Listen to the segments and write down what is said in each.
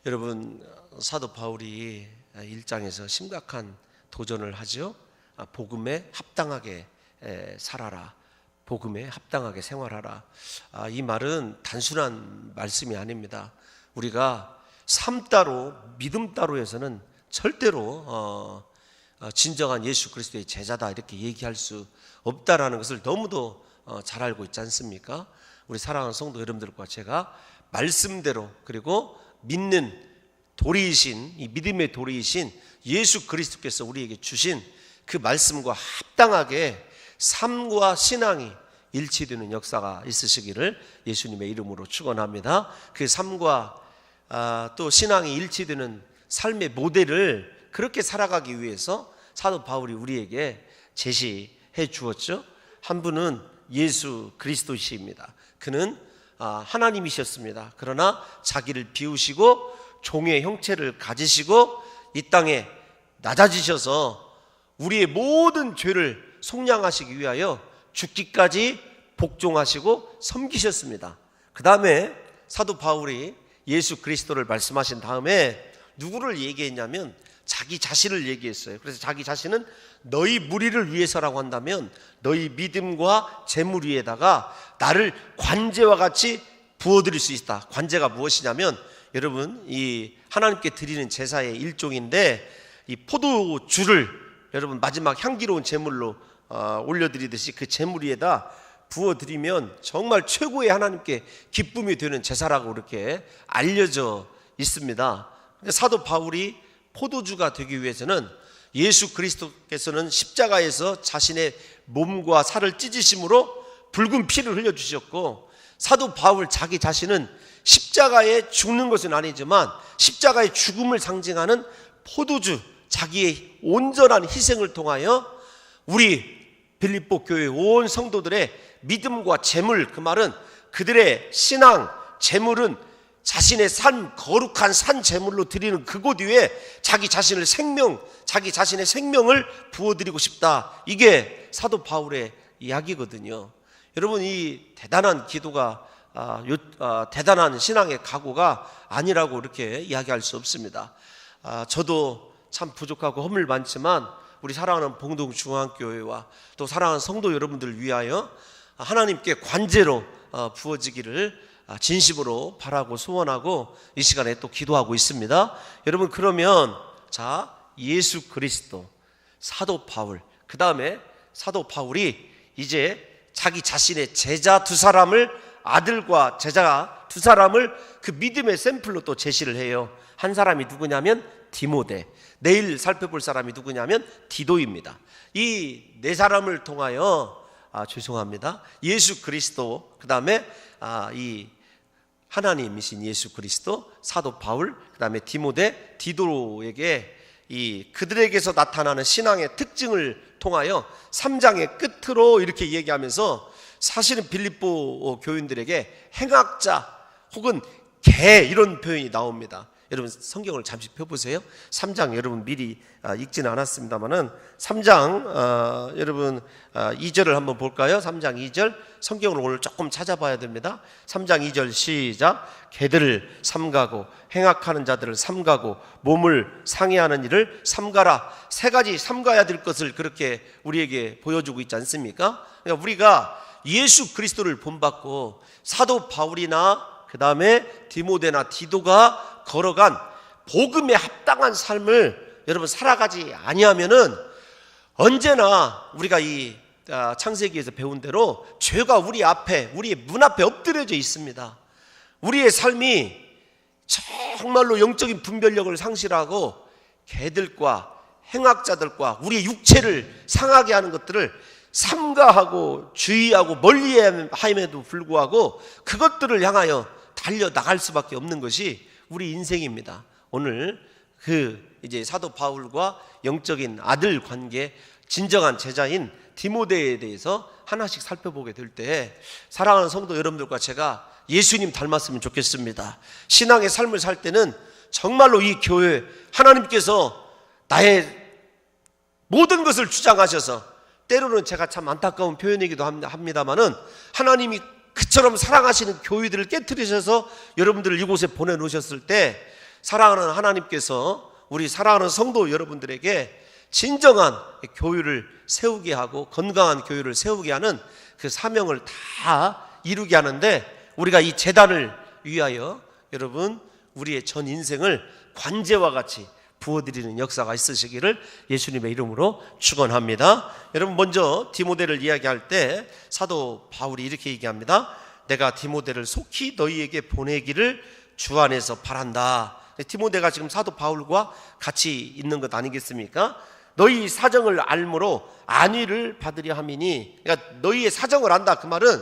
여러분, 사도 바울이 1장에서 심각한 도전을 하죠. 복음에 합당하게 살아라, 복음에 합당하게 생활하라. 이 말은 단순한 말씀이 아닙니다. 우리가 삶 따로 믿음 따로에서는 절대로 진정한 예수 그리스도의 제자다 이렇게 얘기할 수 없다라는 것을 너무도 잘 알고 있지 않습니까? 우리 사랑하는 성도 여러분들과 제가 말씀대로, 그리고 믿는 도리이신, 이 믿음의 도리이신 예수 그리스도께서 우리에게 주신 그 말씀과 합당하게 삶과 신앙이 일치되는 역사가 있으시기를 예수님의 이름으로 축원합니다. 그 삶과 또 신앙이 일치되는 삶의 모델을 그렇게 살아가기 위해서 사도 바울이 우리에게 제시해 주었죠. 한 분은 예수 그리스도이십니다. 그는 하나님이셨습니다. 그러나 자기를 비우시고 종의 형체를 가지시고 이 땅에 낮아지셔서 우리의 모든 죄를 속량하시기 위하여 죽기까지 복종하시고 섬기셨습니다. 그 다음에 사도 바울이 예수 그리스도를 말씀하신 다음에 누구를 얘기했냐면 자기 자신을 얘기했어요. 그래서 자기 자신은 너희 무리를 위해서라고 한다면 너희 믿음과 재물 위에다가 나를 관제와 같이 부어드릴 수 있다. 관제가 무엇이냐면, 여러분, 이 하나님께 드리는 제사의 일종인데, 이 포도주를 여러분 마지막 향기로운 제물로 올려드리듯이 그 제물 위에다 부어드리면 정말 최고의 하나님께 기쁨이 되는 제사라고 이렇게 알려져 있습니다. 사도 바울이 포도주가 되기 위해서는 예수 그리스도께서는 십자가에서 자신의 몸과 살을 찢으심으로 붉은 피를 흘려주셨고, 사도 바울 자기 자신은 십자가에 죽는 것은 아니지만 십자가의 죽음을 상징하는 포도주, 자기의 온전한 희생을 통하여 우리 빌립보 교회 온 성도들의 믿음과 재물, 그 말은 그들의 신앙, 재물은 자신의 거룩한 산 제물로 드리는 그곳 위에 자기 자신의 생명을 부어드리고 싶다. 이게 사도 바울의 이야기거든요. 여러분, 이 대단한 기도가 대단한 신앙의 각오가 아니라고 이렇게 이야기할 수 없습니다. 저도 참 부족하고 허물 많지만 우리 사랑하는 봉동중앙교회와 또 사랑하는 성도 여러분들을 위하여 하나님께 관제로 부어지기를 진심으로 바라고 소원하고 이 시간에 또 기도하고 있습니다. 여러분, 그러면 예수 그리스도, 사도 바울, 그 다음에 사도 바울이 이제 자기 자신의 제자 두 사람을, 아들과 제자 두 사람을 그 믿음의 샘플로 또 제시를 해요. 한 사람이 누구냐면 디모데, 내일 살펴볼 사람이 누구냐면 디도입니다. 이 네 사람을 통하여 예수 그리스도, 그 다음에 이 하나님이신 예수 그리스도, 사도 바울, 그 다음에 디모데, 디도에게 그들에게서 나타나는 신앙의 특징을 통하여 3장의 끝으로 이렇게 얘기하면서 사실은 빌립보 교인들에게 행악자 혹은 개 이런 표현이 나옵니다. 여러분, 성경을 잠시 펴보세요. 3장 여러분 미리 읽지는 않았습니다만은 3장 여러분 2절을 한번 볼까요? 3장 2절 성경을 오늘 조금 찾아봐야 됩니다. 3장 2절 시작. 개들을 삼가고 행악하는 자들을 삼가고 몸을 상해하는 일을 삼가라. 세 가지 삼가야 될 것을 그렇게 우리에게 보여주고 있지 않습니까? 그러니까 우리가 예수 그리스도를 본받고 사도 바울이나 그 다음에 디모데나 디도가 걸어간 복음에 합당한 삶을 여러분 살아가지 아니하면은 언제나 우리가 이 창세기에서 배운 대로 죄가 우리의 문 앞에 엎드려져 있습니다. 우리의 삶이 정말로 영적인 분별력을 상실하고 개들과 행악자들과 우리의 육체를 상하게 하는 것들을 삼가하고 주의하고 멀리함에도 불구하고 그것들을 향하여 달려나갈 수밖에 없는 것이 우리 인생입니다. 오늘 이제 사도 바울과 영적인 아들 관계, 진정한 제자인 디모데에 대해서 하나씩 살펴보게 될 때 사랑하는 성도 여러분들과 제가 예수님 닮았으면 좋겠습니다. 신앙의 삶을 살 때는 정말로 이 교회 하나님께서 나의 모든 것을 주장하셔서, 때로는 제가 참 안타까운 표현이기도 합니다만은 하나님이 그처럼 사랑하시는 교회들을 깨트리셔서 여러분들을 이곳에 보내놓으셨을 때 사랑하는 하나님께서 우리 사랑하는 성도 여러분들에게 진정한 교회를 세우게 하고 건강한 교회를 세우게 하는 그 사명을 다 이루게 하는데, 우리가 이 제단을 위하여 여러분 우리의 전 인생을 관제와 같이 부어드리는 역사가 있으시기를 예수님의 이름으로 축원합니다. 여러분, 먼저 디모데를 이야기할 때 사도 바울이 이렇게 얘기합니다. 내가 디모데를 속히 너희에게 보내기를 주 안에서 바란다. 디모데가 지금 사도 바울과 같이 있는 것 아니겠습니까? 너희 사정을 알므로 안위를 받으려 함이니, 그러니까 너희의 사정을 안다, 그 말은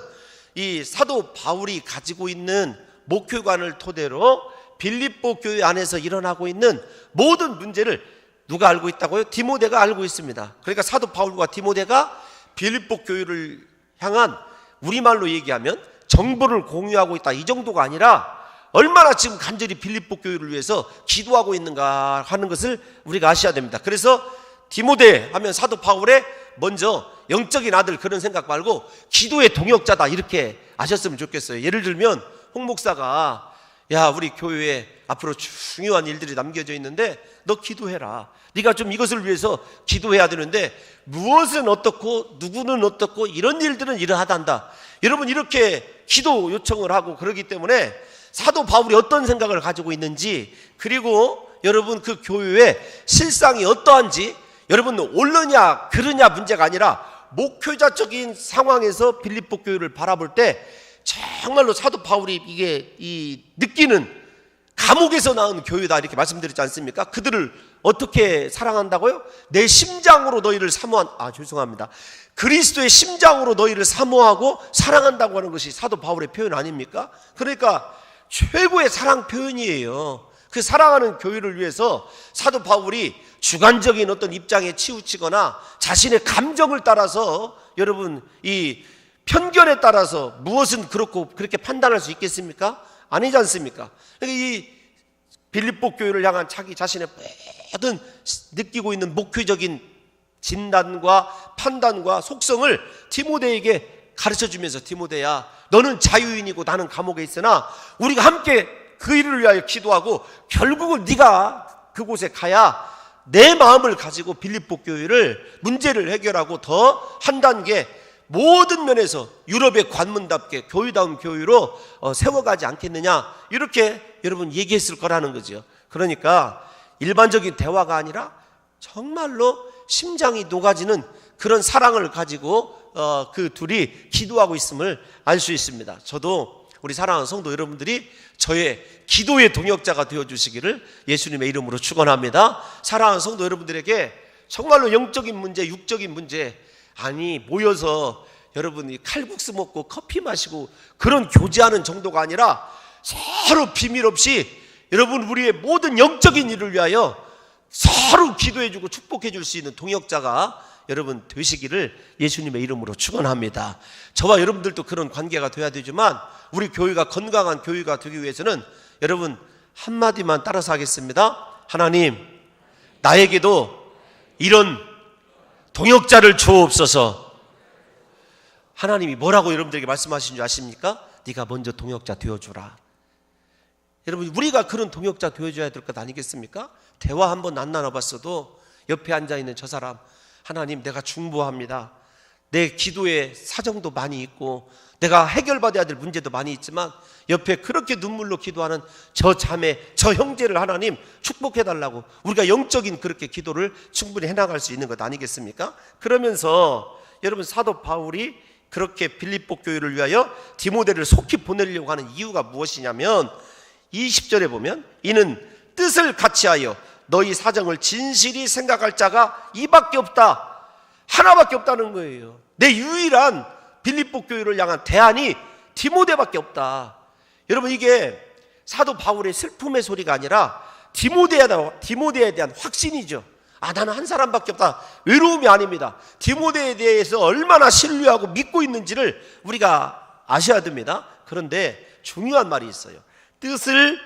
이 사도 바울이 가지고 있는 목회관을 토대로 빌립보 교회 안에서 일어나고 있는 모든 문제를 누가 알고 있다고요? 디모데가 알고 있습니다. 그러니까 사도 바울과 디모데가 빌립보 교회를 향한, 우리말로 얘기하면 정보를 공유하고 있다, 이 정도가 아니라 얼마나 지금 간절히 빌립보 교회를 위해서 기도하고 있는가 하는 것을 우리가 아셔야 됩니다. 그래서 디모데 하면 사도 바울의 먼저 영적인 아들, 그런 생각 말고 기도의 동역자다, 이렇게 아셨으면 좋겠어요. 예를 들면 홍 목사가, 야, 우리 교회에 앞으로 중요한 일들이 남겨져 있는데 너 기도해라. 네가 좀 이것을 위해서 기도해야 되는데 무엇은 어떻고 누구는 어떻고 이런 일들은 이러하단다. 여러분, 이렇게 기도 요청을 하고 그러기 때문에 사도 바울이 어떤 생각을 가지고 있는지, 그리고 여러분 그 교회의 실상이 어떠한지, 여러분 옳느냐 그르냐 문제가 아니라 목회자적인 상황에서 빌립보 교회를 바라볼 때 정말로 사도 바울이 이게 느끼는, 감옥에서 나온 교회다 이렇게 말씀드렸지 않습니까? 그들을 어떻게 사랑한다고요? 내 심장으로 너희를 죄송합니다. 그리스도의 심장으로 너희를 사모하고 사랑한다고 하는 것이 사도 바울의 표현 아닙니까? 그러니까 최고의 사랑 표현이에요. 그 사랑하는 교회를 위해서 사도 바울이 주관적인 어떤 입장에 치우치거나 자신의 감정을 따라서, 여러분 이 편견에 따라서 무엇은 그렇고 그렇게 판단할 수 있겠습니까? 아니지 않습니까? 그러니까 이 빌립보 교회를 향한 자기 자신의 모든 느끼고 있는 목회적인 진단과 판단과 속성을 디모데에게 가르쳐주면서, 디모데야, 너는 자유인이고 나는 감옥에 있으나 우리가 함께 그 일을 위하여 기도하고 결국은 네가 그곳에 가야 내 마음을 가지고 빌립보 교회를 문제를 해결하고 더 한 단계 모든 면에서 유럽의 관문답게 교회다운 교회로 세워가지 않겠느냐, 이렇게 여러분 얘기했을 거라는 거죠. 그러니까 일반적인 대화가 아니라 정말로 심장이 녹아지는 그런 사랑을 가지고 그 둘이 기도하고 있음을 알 수 있습니다. 저도 우리 사랑하는 성도 여러분들이 저의 기도의 동역자가 되어주시기를 예수님의 이름으로 축원합니다. 사랑하는 성도 여러분들에게 정말로 영적인 문제, 육적인 문제, 아니 모여서 여러분이 칼국수 먹고 커피 마시고 그런 교제하는 정도가 아니라 서로 비밀 없이 여러분 우리의 모든 영적인 일을 위하여 서로 기도해주고 축복해줄 수 있는 동역자가 여러분 되시기를 예수님의 이름으로 축원합니다. 저와 여러분들도 그런 관계가 돼야 되지만 우리 교회가 건강한 교회가 되기 위해서는 여러분 한마디만 따라서 하겠습니다. 하나님, 나에게도 이런 동역자를 주옵소서. 하나님이 뭐라고 여러분들에게 말씀하신 줄 아십니까? 네가 먼저 동역자 되어주라. 여러분, 우리가 그런 동역자 되어줘야 될 것 아니겠습니까? 대화 한번 안 나눠봤어도 옆에 앉아있는 저 사람, 하나님, 내가 중보합니다. 내 기도에 사정도 많이 있고 내가 해결받아야 될 문제도 많이 있지만 옆에 그렇게 눈물로 기도하는 저 자매, 저 형제를 하나님 축복해달라고, 우리가 영적인 그렇게 기도를 충분히 해나갈 수 있는 것 아니겠습니까? 그러면서 여러분 사도 바울이 그렇게 빌립보 교회를 위하여 디모데를 속히 보내려고 하는 이유가 무엇이냐면 20절에 보면 이는 뜻을 같이하여 너희 사정을 진실이 생각할 자가 이밖에 없다, 하나밖에 없다는 거예요. 내 유일한 빌립보 교회를 향한 대안이 디모데밖에 없다. 여러분, 이게 사도 바울의 슬픔의 소리가 아니라 디모데에 대한 확신이죠. 나는 한 사람밖에 없다, 외로움이 아닙니다. 디모데에 대해서 얼마나 신뢰하고 믿고 있는지를 우리가 아셔야 됩니다. 그런데 중요한 말이 있어요. 뜻을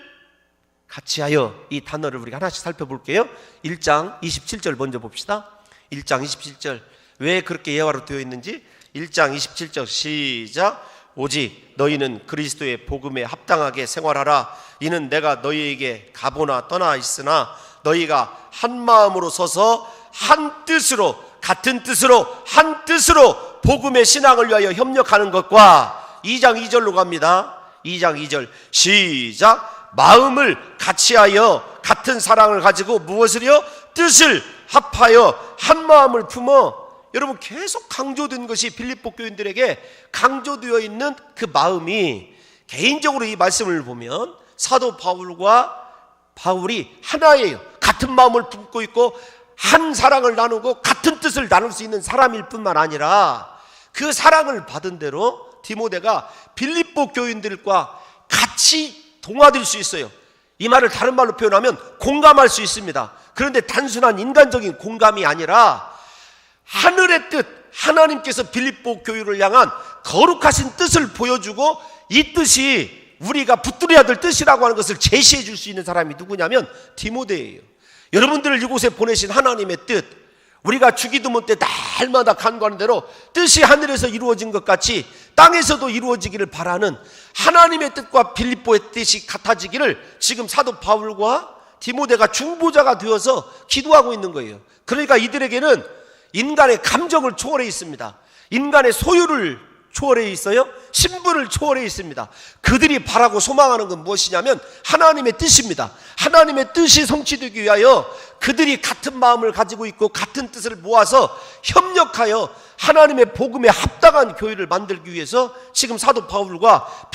같이하여, 이 단어를 우리가 하나씩 살펴볼게요. 1장 27절 먼저 봅시다. 1장 27절 왜 그렇게 예화로 되어 있는지 1장 27절 시작. 오직 너희는 그리스도의 복음에 합당하게 생활하라. 이는 내가 너희에게 가보나 떠나 있으나 너희가 한 마음으로 서서 한 뜻으로, 같은 뜻으로, 한 뜻으로 복음의 신앙을 위하여 협력하는 것과 2장 2절로 갑니다. 2장 2절 시작. 마음을 같이하여 같은 사랑을 가지고 무엇을요? 뜻을 합하여 한 마음을 품어. 여러분, 계속 강조된 것이 빌립보 교인들에게 강조되어 있는 그 마음이, 개인적으로 이 말씀을 보면 사도 바울이 하나예요. 같은 마음을 품고 있고 한 사랑을 나누고 같은 뜻을 나눌 수 있는 사람일 뿐만 아니라 그 사랑을 받은 대로 디모데가 빌립보 교인들과 같이 동화될 수 있어요. 이 말을 다른 말로 표현하면 공감할 수 있습니다. 그런데 단순한 인간적인 공감이 아니라 하늘의 뜻, 하나님께서 빌립보 교회를 향한 거룩하신 뜻을 보여주고 이 뜻이 우리가 붙들어야 될 뜻이라고 하는 것을 제시해 줄 수 있는 사람이 누구냐면 디모데예요. 여러분들을 이곳에 보내신 하나님의 뜻, 우리가 주기도문 때 날마다 간구하는 대로 뜻이 하늘에서 이루어진 것 같이 땅에서도 이루어지기를 바라는 하나님의 뜻과 빌립보의 뜻이 같아지기를 지금 사도 바울과 디모데가 중보자가 되어서 기도하고 있는 거예요. 그러니까 이들에게는 인간의 감정을 초월해 있습니다. 인간의 소유를 초월해 있어요. 신분을 초월해 있습니다. 그들이 바라고 소망하는 건 무엇이냐면 하나님의 뜻입니다. 하나님의 뜻이 성취되기 위하여 그들이 같은 마음을 가지고 있고 같은 뜻을 모아서 협력하여 하나님의 복음에 합당한 교회를 만들기 위해서 지금 사도 바울과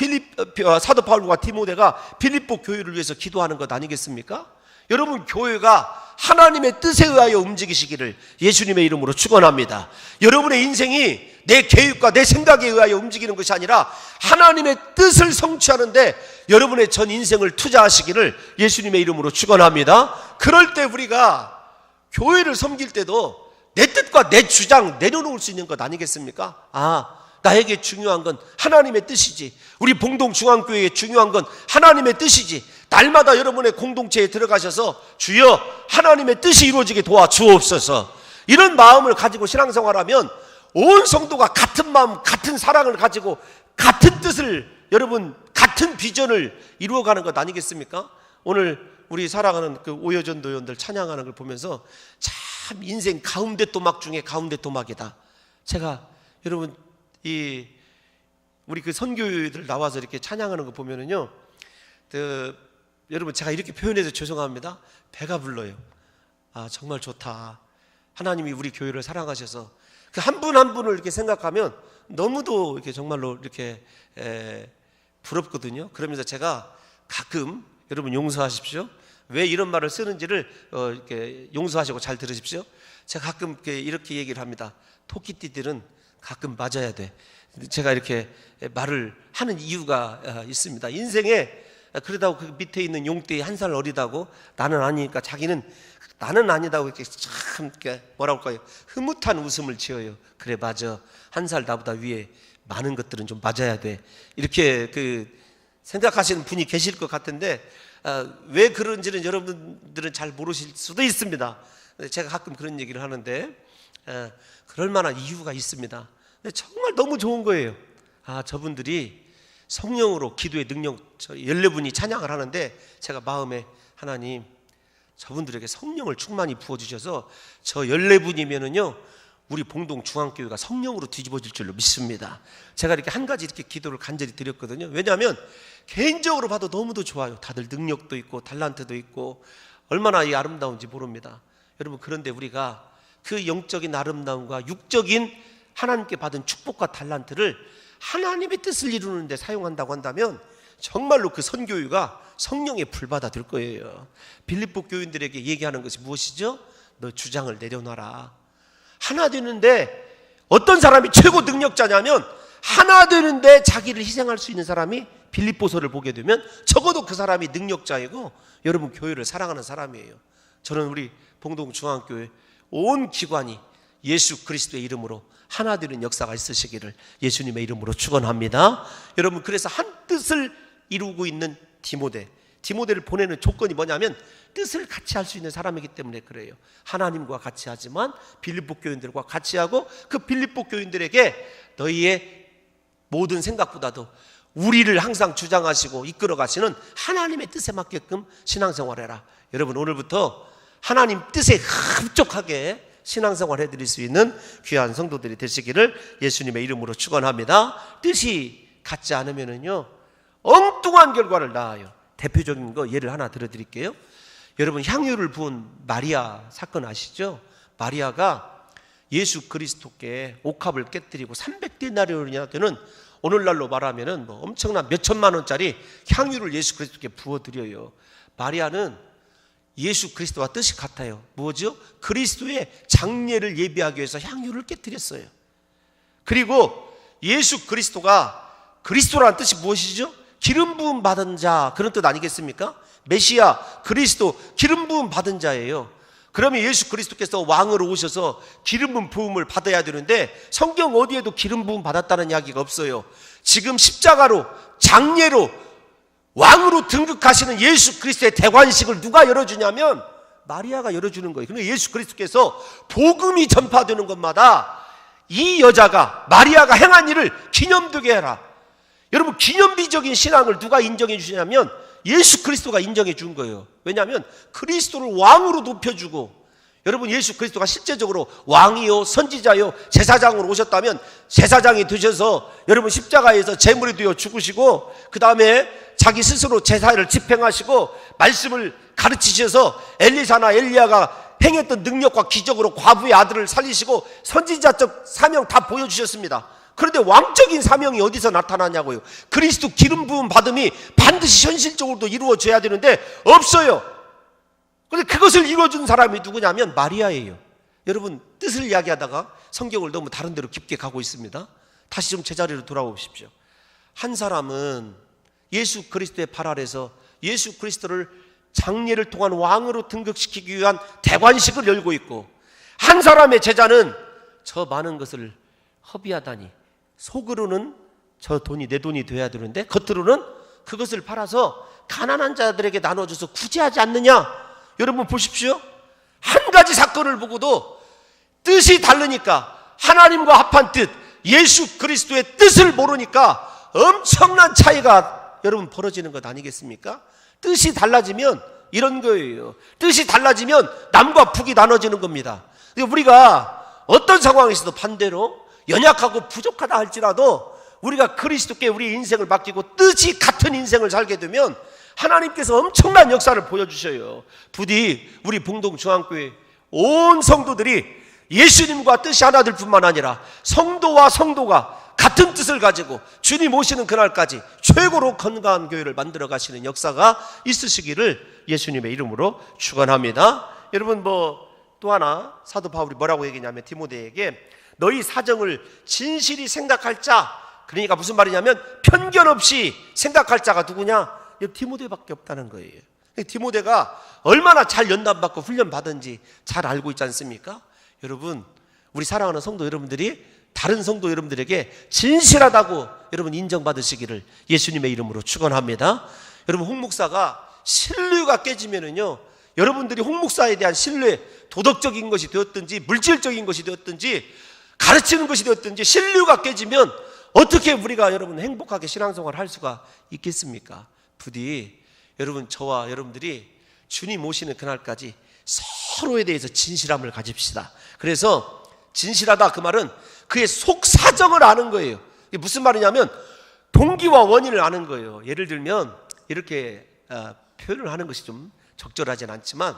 디모데가 빌립보 교회를 위해서 기도하는 것 아니겠습니까? 여러분, 교회가 하나님의 뜻에 의하여 움직이시기를 예수님의 이름으로 축원합니다. 여러분의 인생이 내 계획과 내 생각에 의하여 움직이는 것이 아니라 하나님의 뜻을 성취하는데 여러분의 전 인생을 투자하시기를 예수님의 이름으로 축원합니다. 그럴 때 우리가 교회를 섬길 때도 내 뜻과 내 주장 내려놓을 수 있는 것 아니겠습니까? 나에게 중요한 건 하나님의 뜻이지. 우리 봉동중앙교회에 중요한 건 하나님의 뜻이지. 날마다 여러분의 공동체에 들어가셔서 주여 하나님의 뜻이 이루어지게 도와주옵소서, 이런 마음을 가지고 신앙생활하면 온 성도가 같은 마음, 같은 사랑을 가지고 같은 뜻을, 여러분 같은 비전을 이루어가는 것 아니겠습니까? 오늘 우리 사랑하는 그 오여전 도연들 찬양하는 걸 보면서 참 인생 가운데 토막 중에 가운데 토막이다. 제가 여러분 우리 그 선교회들 나와서 이렇게 찬양하는 거 보면은요, 여러분 제가 이렇게 표현해서 죄송합니다. 배가 불러요. 정말 좋다. 하나님이 우리 교회를 사랑하셔서 그 한 분 한 분을 이렇게 생각하면 너무도 이렇게 정말로 이렇게 부럽거든요. 그러면서 제가 가끔, 여러분 용서하십시오. 왜 이런 말을 쓰는지를 이렇게 용서하시고 잘 들으십시오. 제가 가끔 이렇게 얘기를 합니다. 토끼띠들은 가끔 맞아야 돼. 제가 이렇게 말을 하는 이유가 있습니다. 인생에 그러다고 그 밑에 있는 용떼 한 살 어리다고 나는 아니니까 자기는 나는 아니다고 이렇게 참 뭐라고 할까요? 흐뭇한 웃음을 지어요. 그래 맞아. 한 살 나보다 위에 많은 것들은 좀 맞아야 돼. 이렇게 생각하시는 분이 계실 것 같은데 왜 그런지는 여러분들은 잘 모르실 수도 있습니다. 제가 가끔 그런 얘기를 하는데 그럴 만한 이유가 있습니다. 근데 정말 너무 좋은 거예요. 저분들이 성령으로 기도의 능력, 14분이 찬양을 하는데 제가 마음에 하나님 저분들에게 성령을 충만히 부어주셔서 저 14분이면은요 우리 봉동 중앙교회가 성령으로 뒤집어질 줄로 믿습니다. 제가 이렇게 한 가지 이렇게 기도를 간절히 드렸거든요. 왜냐하면 개인적으로 봐도 너무도 좋아요. 다들 능력도 있고 달란트도 있고 얼마나 이 아름다운지 모릅니다. 여러분, 그런데 우리가 그 영적인 아름다움과 육적인 하나님께 받은 축복과 달란트를 하나님의 뜻을 이루는 데 사용한다고 한다면 정말로 그 선교회가 성령의 불바다 될 거예요. 빌립보 교인들에게 얘기하는 것이 무엇이죠? 너 주장을 내려놔라. 하나 되는데 어떤 사람이 최고 능력자냐면 하나 되는데 자기를 희생할 수 있는 사람이 빌립보서를 보게 되면 적어도 그 사람이 능력자이고 여러분 교회를 사랑하는 사람이에요. 저는 우리 봉동중앙교회 온 기관이 예수 그리스도의 이름으로 하나 되는 역사가 있으시기를 예수님의 이름으로 축원합니다. 여러분, 그래서 한 뜻을 이루고 있는 디모데를 보내는 조건이 뭐냐면 뜻을 같이 할 수 있는 사람이기 때문에 그래요. 하나님과 같이 하지만 빌립보 교인들과 같이 하고 그 빌립보 교인들에게 너희의 모든 생각보다도 우리를 항상 주장하시고 이끌어 가시는 하나님의 뜻에 맞게끔 신앙생활해라. 여러분, 오늘부터 하나님 뜻에 흡족하게 신앙생활 해드릴 수 있는 귀한 성도들이 되시기를 예수님의 이름으로 축원합니다. 뜻이 같지 않으면은요 엉뚱한 결과를 낳아요. 대표적인 거 예를 하나 들어드릴게요. 여러분, 향유를 부은 마리아 사건 아시죠? 마리아가 예수 그리스도께 옥합을 깨뜨리고 300데나리온이나 되는, 오늘날로 말하면은 뭐 엄청난 몇 천만 원짜리 향유를 예수 그리스도께 부어드려요. 마리아는 예수 그리스도와 뜻이 같아요. 뭐죠? 그리스도의 장례를 예비하기 위해서 향유를 깨뜨렸어요. 그리고 예수 그리스도가, 그리스도라는 뜻이 무엇이죠? 기름 부음 받은 자, 그런 뜻 아니겠습니까? 메시아, 그리스도, 기름 부음 받은 자예요. 그러면 예수 그리스도께서 왕으로 오셔서 기름 부음을 받아야 되는데 성경 어디에도 기름 부음 받았다는 이야기가 없어요. 지금 십자가로, 장례로, 왕으로 등극하시는 예수 그리스도의 대관식을 누가 열어주냐면 마리아가 열어주는 거예요. 그러니까 예수 그리스도께서 복음이 전파되는 것마다 이 여자가, 마리아가 행한 일을 기념되게 해라. 여러분, 기념비적인 신앙을 누가 인정해 주시냐면 예수 그리스도가 인정해 준 거예요. 왜냐하면 그리스도를 왕으로 높여주고, 여러분, 예수 그리스도가 실제적으로 왕이요, 선지자요, 제사장으로 오셨다면 제사장이 되셔서 여러분 십자가에서 제물이 되어 죽으시고, 그 다음에 자기 스스로 제사를 집행하시고 말씀을 가르치셔서 엘리사나 엘리야가 행했던 능력과 기적으로 과부의 아들을 살리시고 선지자적 사명 다 보여주셨습니다. 그런데 왕적인 사명이 어디서 나타나냐고요? 그리스도 기름 부음 받음이 반드시 현실적으로도 이루어져야 되는데 없어요. 그런데 그것을 이루어준 사람이 누구냐면 마리아예요. 여러분, 뜻을 이야기하다가 성경을 너무 다른 데로 깊게 가고 있습니다. 다시 좀 제자리로 돌아오십시오. 한 사람은 예수 그리스도의 발 아래서 예수 그리스도를 장례를 통한 왕으로 등극시키기 위한 대관식을 열고 있고, 한 사람의 제자는 저 많은 것을 허비하다니, 속으로는 저 돈이 내 돈이 돼야 되는데 겉으로는 그것을 팔아서 가난한 자들에게 나눠줘서 구제하지 않느냐. 여러분 보십시오. 한 가지 사건을 보고도 뜻이 다르니까, 하나님과 합한 뜻, 예수 그리스도의 뜻을 모르니까 엄청난 차이가 여러분 벌어지는 것 아니겠습니까? 뜻이 달라지면 이런 거예요. 뜻이 달라지면 남과 북이 나눠지는 겁니다. 우리가 어떤 상황에서도 반대로 연약하고 부족하다 할지라도 우리가 그리스도께 우리 인생을 맡기고 뜻이 같은 인생을 살게 되면 하나님께서 엄청난 역사를 보여주셔요. 부디 우리 봉동중앙교회 온 성도들이 예수님과 뜻이 하나 될 뿐만 아니라 성도와 성도가 같은 뜻을 가지고 주님 오시는 그날까지 최고로 건강한 교회를 만들어 가시는 역사가 있으시기를 예수님의 이름으로 축원합니다. 여러분, 또 하나 사도 바울이 뭐라고 얘기냐면 디모데에게 너희 사정을 진실히 생각할 자, 그러니까 무슨 말이냐면 편견 없이 생각할 자가 누구냐? 디모데밖에 없다는 거예요. 디모데가 얼마나 잘 연단받고 훈련받은지 잘 알고 있지 않습니까? 여러분, 우리 사랑하는 성도 여러분들이 다른 성도 여러분들에게 진실하다고 여러분 인정받으시기를 예수님의 이름으로 축원합니다. 여러분, 홍 목사가 신뢰가 깨지면은요, 여러분들이 홍 목사에 대한 신뢰, 도덕적인 것이 되었든지 물질적인 것이 되었든지 가르치는 것이 되었든지 신뢰가 깨지면 어떻게 우리가 여러분 행복하게 신앙생활을 할 수가 있겠습니까? 부디 여러분, 저와 여러분들이 주님 오시는 그날까지 서로에 대해서 진실함을 가집시다. 그래서 진실하다, 그 말은 그의 속 사정을 아는 거예요. 이게 무슨 말이냐면 동기와 원인을 아는 거예요. 예를 들면 이렇게 표현을 하는 것이 좀 적절하진 않지만,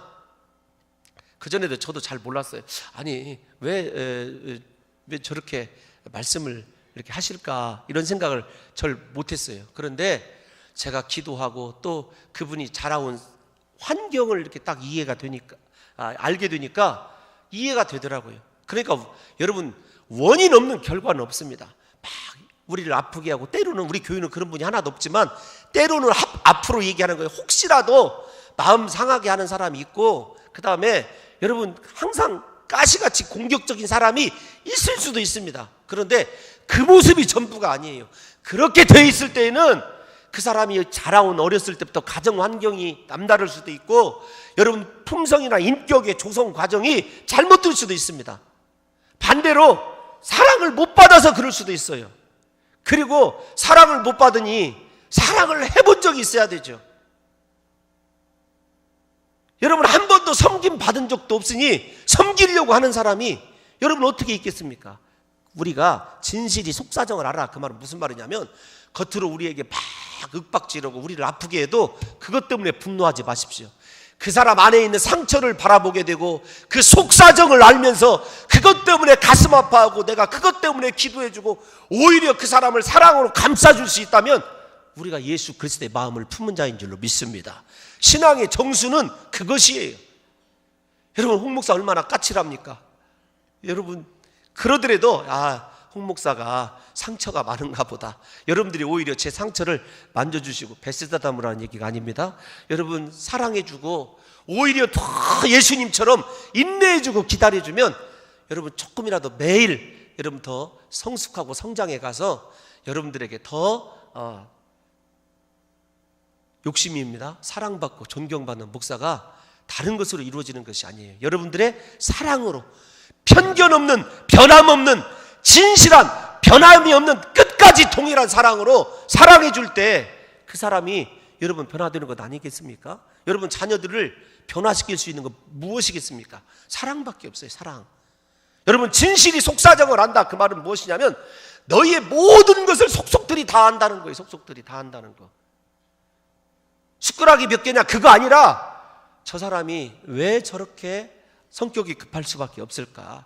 그전에도 저도 잘 몰랐어요. 아니 왜 저렇게 말씀을 이렇게 하실까, 이런 생각을 절 못했어요. 그런데 제가 기도하고 또 그분이 자라온 환경을 이렇게 딱 이해가 되니까, 알게 되니까 이해가 되더라고요. 그러니까 여러분, 원인 없는 결과는 없습니다. 막 우리를 아프게 하고, 때로는 우리 교회는 그런 분이 하나도 없지만 때로는 앞으로 얘기하는 거예요. 혹시라도 마음 상하게 하는 사람이 있고, 그 다음에 여러분 항상 가시같이 공격적인 사람이 있을 수도 있습니다. 그런데 그 모습이 전부가 아니에요. 그렇게 돼 있을 때에는 그 사람이 자라온 어렸을 때부터 가정 환경이 남다를 수도 있고, 여러분 품성이나 인격의 조성 과정이 잘못될 수도 있습니다. 반대로 사랑을 못 받아서 그럴 수도 있어요. 그리고 사랑을 못 받으니 사랑을 해본 적이 있어야 되죠. 여러분, 한 번도 섬김 받은 적도 없으니 섬기려고 하는 사람이 여러분 어떻게 있겠습니까? 우리가 진실이 속사정을 알아. 그 말은 무슨 말이냐면, 겉으로 우리에게 막 윽박지르고 우리를 아프게 해도 그것 때문에 분노하지 마십시오. 그 사람 안에 있는 상처를 바라보게 되고 그 속사정을 알면서 그것 때문에 가슴 아파하고 내가 그것 때문에 기도해주고 오히려 그 사람을 사랑으로 감싸줄 수 있다면 우리가 예수 그리스도의 마음을 품은 자인 줄로 믿습니다. 신앙의 정수는 그것이에요. 여러분, 홍 목사 얼마나 까칠합니까? 여러분, 그러더라도 홍 목사가 상처가 많은가 보다. 여러분들이 오히려 제 상처를 만져주시고 베스다담으라는 얘기가 아닙니다. 여러분, 사랑해주고 오히려 더 예수님처럼 인내해주고 기다려주면 여러분 조금이라도 매일 여러분 더 성숙하고 성장해 가서 여러분들에게 더 욕심입니다. 사랑받고 존경받는 목사가 다른 것으로 이루어지는 것이 아니에요. 여러분들의 사랑으로 편견 없는, 변함 없는, 진실한, 변함이 없는 끝까지 동일한 사랑으로 사랑해 줄 때 그 사람이 여러분 변화되는 것 아니겠습니까? 여러분 자녀들을 변화시킬 수 있는 것 무엇이겠습니까? 사랑밖에 없어요. 사랑. 여러분, 진실이 속사정을 안다. 그 말은 무엇이냐면 너희의 모든 것을 속속들이 다 안다는 거예요. 속속들이 다 안다는 거. 숟가락이 몇 개냐 그거 아니라 저 사람이 왜 저렇게 성격이 급할 수밖에 없을까?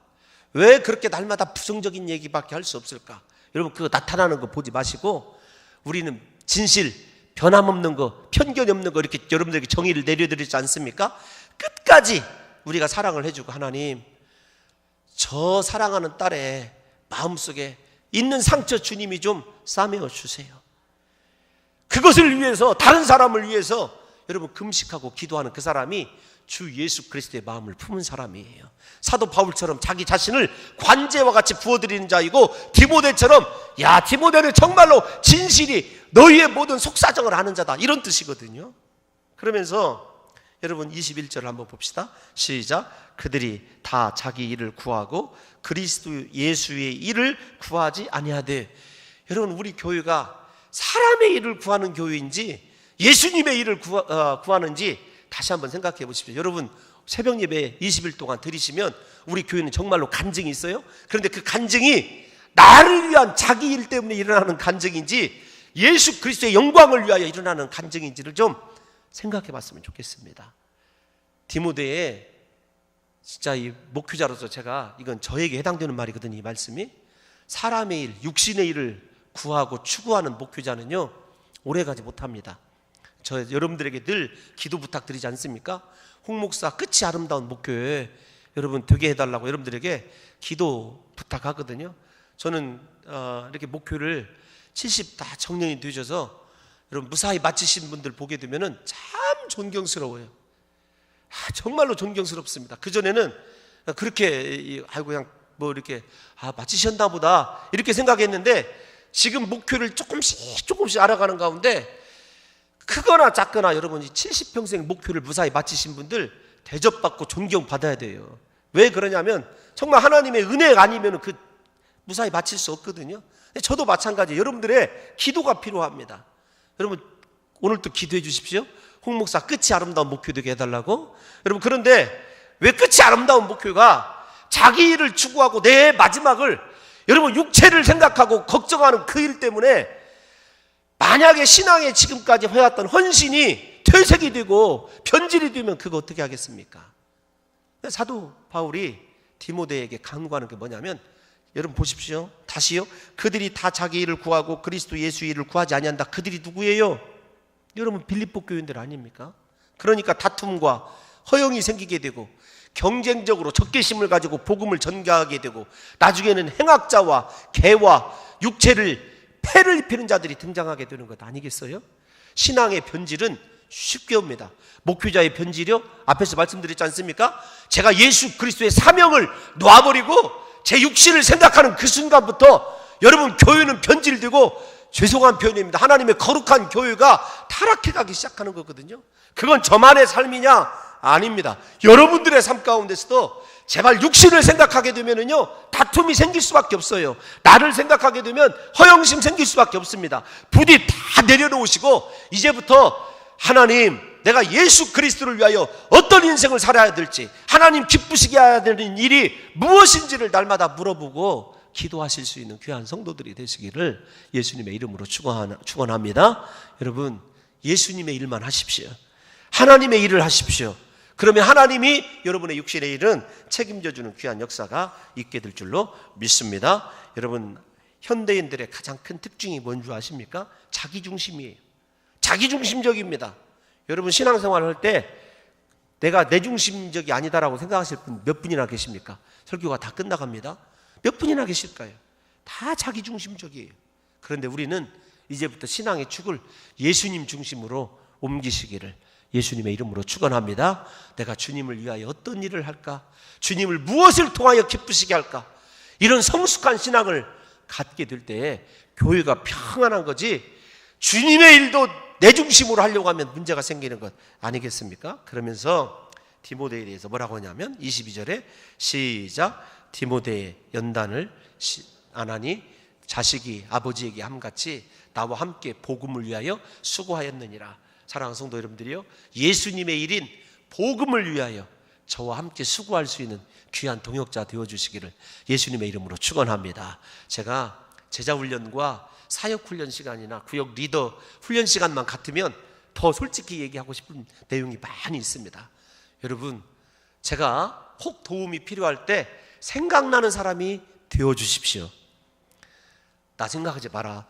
왜 그렇게 날마다 부정적인 얘기밖에 할 수 없을까? 여러분, 그거 나타나는 거 보지 마시고 우리는 진실, 변함없는 거, 편견이 없는 거 이렇게 여러분들에게 정의를 내려드리지 않습니까? 끝까지 우리가 사랑을 해주고, 하나님, 저 사랑하는 딸의 마음속에 있는 상처 주님이 좀 싸매어 주세요. 그것을 위해서, 다른 사람을 위해서 여러분 금식하고 기도하는 그 사람이 주 예수 그리스도의 마음을 품은 사람이에요. 사도 바울처럼 자기 자신을 관제와 같이 부어드리는 자이고, 디모데처럼 야, 디모데는 정말로 진실이 너희의 모든 속사정을 아는 자다, 이런 뜻이거든요. 그러면서 여러분 21절을 한번 봅시다. 시작. 그들이 다 자기 일을 구하고 그리스도 예수의 일을 구하지 아니하되. 여러분, 우리 교회가 사람의 일을 구하는 교회인지 예수님의 일을 구하는지 다시 한번 생각해 보십시오. 여러분, 새벽 예배 20일 동안 드리시면 우리 교회는 정말로 간증이 있어요. 그런데 그 간증이 나를 위한 자기 일 때문에 일어나는 간증인지 예수 그리스도의 영광을 위하여 일어나는 간증인지를 좀 생각해 봤으면 좋겠습니다. 디모데의 진짜 이 목회자로서 제가, 이건 저에게 해당되는 말이거든요. 이 말씀이, 사람의 일, 육신의 일을 구하고 추구하는 목회자는요 오래가지 못합니다. 저 여러분들에게 늘 기도 부탁드리지 않습니까? 홍 목사 끝이 아름다운 목교회 여러분 되게 해달라고 여러분들에게 기도 부탁하거든요. 저는 이렇게 목표를 70 다 정년이 되셔서 여러분 무사히 마치신 분들 보게 되면은 참 존경스러워요. 정말로 존경스럽습니다. 그전에는 그렇게 그냥 뭐 이렇게 마치셨나 보다 이렇게 생각했는데, 지금 목표를 조금씩 알아가는 가운데 크거나 작거나 여러분이 70평생 목표를 무사히 마치신 분들 대접받고 존경받아야 돼요. 왜 그러냐면 정말 하나님의 은혜가 아니면 그 무사히 마칠 수 없거든요. 저도 마찬가지예요. 여러분들의 기도가 필요합니다. 여러분 오늘도 기도해 주십시오. 홍 목사 끝이 아름다운 목표 되게 해달라고. 여러분, 그런데 왜 끝이 아름다운 목표가 자기 일을 추구하고 내 마지막을 여러분 육체를 생각하고 걱정하는 그 일 때문에 만약에 신앙에 지금까지 해왔던 헌신이 퇴색이 되고 변질이 되면 그거 어떻게 하겠습니까? 사도 바울이 디모데에게 간구하는 게 뭐냐면, 여러분 보십시오. 다시요. 그들이 다 자기 일을 구하고 그리스도 예수 일을 구하지 아니한다. 그들이 누구예요? 여러분 빌립보 교인들 아닙니까? 그러니까 다툼과 허영이 생기게 되고 경쟁적으로 적개심을 가지고 복음을 전가하게 되고 나중에는 행악자와 개와 육체를 폐를 입히는 자들이 등장하게 되는 것 아니겠어요? 신앙의 변질은 쉽게 옵니다. 목회자의 변질이요? 앞에서 말씀드렸지 않습니까? 제가 예수 그리스도의 사명을 놔버리고 제 육신을 생각하는 그 순간부터 여러분 교회는 변질되고, 죄송한 표현입니다, 하나님의 거룩한 교회가 타락해가기 시작하는 거거든요. 그건 저만의 삶이냐? 아닙니다. 여러분들의 삶 가운데서도 제발 육신을 생각하게 되면은요, 다툼이 생길 수밖에 없어요. 나를 생각하게 되면 허영심 생길 수밖에 없습니다. 부디 다 내려놓으시고 이제부터 하나님, 내가 예수 그리스도를 위하여 어떤 인생을 살아야 될지, 하나님 기쁘시게 해야 되는 일이 무엇인지를 날마다 물어보고 기도하실 수 있는 귀한 성도들이 되시기를 예수님의 이름으로 축원합니다. 여러분, 예수님의 일만 하십시오. 하나님의 일을 하십시오. 그러면 하나님이 여러분의 육신의 일은 책임져주는 귀한 역사가 있게 될 줄로 믿습니다. 여러분, 현대인들의 가장 큰 특징이 뭔 줄 아십니까? 자기중심이에요. 자기중심적입니다. 여러분, 신앙생활을 할 때 내가 내중심적이 아니다라고 생각하실 분 몇 분이나 계십니까? 설교가 다 끝나갑니다. 몇 분이나 계실까요? 다 자기중심적이에요. 그런데 우리는 이제부터 신앙의 축을 예수님 중심으로 옮기시기를 예수님의 이름으로 축원합니다. 내가 주님을 위하여 어떤 일을 할까? 주님을 무엇을 통하여 기쁘시게 할까? 이런 성숙한 신앙을 갖게 될 때에 교회가 평안한 거지, 주님의 일도 내 중심으로 하려고 하면 문제가 생기는 것 아니겠습니까? 그러면서 디모데에 대해서 뭐라고 하냐면 22절에 시작. 디모데의 연단을 안 하니 자식이 아버지에게 함같이 나와 함께 복음을 위하여 수고하였느니라. 사랑하는 성도 여러분들이요, 예수님의 일인 복음을 위하여 저와 함께 수고할 수 있는 귀한 동역자 되어주시기를 예수님의 이름으로 축원합니다. 제가 제자훈련과 사역훈련 시간이나 구역 리더 훈련 시간만 같으면 더 솔직히 얘기하고 싶은 내용이 많이 있습니다. 여러분, 제가 혹 도움이 필요할 때 생각나는 사람이 되어주십시오. 나 생각하지 마라,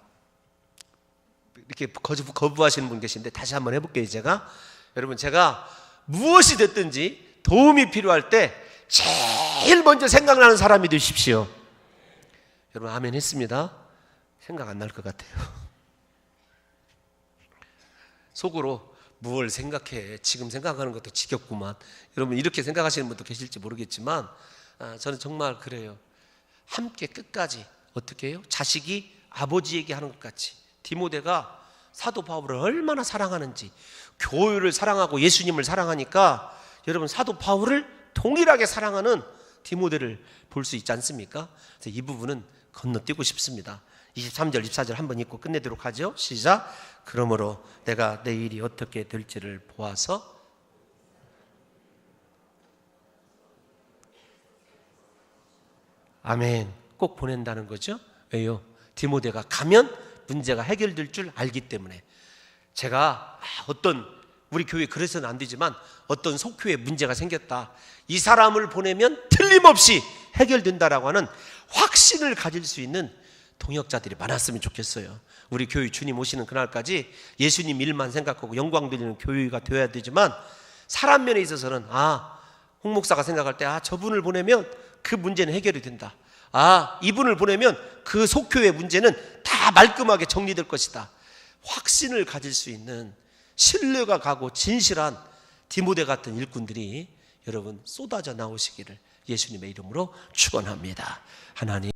이렇게 거부하시는 분 계신데 다시 한번 해볼게요. 여러분, 제가 무엇이 됐든지 도움이 필요할 때 제일 먼저 생각나는 사람이 되십시오. 여러분, 아멘 했습니다. 생각 안 날 것 같아요. 속으로 뭘 생각해, 지금 생각하는 것도 지겹구만. 여러분, 이렇게 생각하시는 분도 계실지 모르겠지만 저는 정말 그래요. 함께 끝까지 어떻게 해요? 자식이 아버지에게 하는 것 같이 디모데가 사도 바울을 얼마나 사랑하는지, 교회를 사랑하고 예수님을 사랑하니까 여러분, 사도 바울을 동일하게 사랑하는 디모데를 볼 수 있지 않습니까? 그래서 이 부분은 건너뛰고 싶습니다. 23절 24절 한번 읽고 끝내도록 하죠. 시작. 그러므로 내가 내 일이 어떻게 될지를 보아서 아멘 꼭 보낸다는 거죠. 왜요? 디모데가 가면 문제가 해결될 줄 알기 때문에. 제가 어떤 우리 교회 그래서는 안 되지만 어떤 속교에 문제가 생겼다, 이 사람을 보내면 틀림없이 해결된다라고 하는 확신을 가질 수 있는 동역자들이 많았으면 좋겠어요. 우리 교회 주님 오시는 그날까지 예수님 일만 생각하고 영광 드리는 교회가 되어야 되지만, 사람 면에 있어서는 홍 목사가 생각할 때 저분을 보내면 그 문제는 해결이 된다, 이분을 보내면 그 속교의 문제는 다 말끔하게 정리될 것이다, 확신을 가질 수 있는 신뢰가 가고 진실한 디모데 같은 일꾼들이 여러분 쏟아져 나오시기를 예수님의 이름으로 축원합니다. 하나님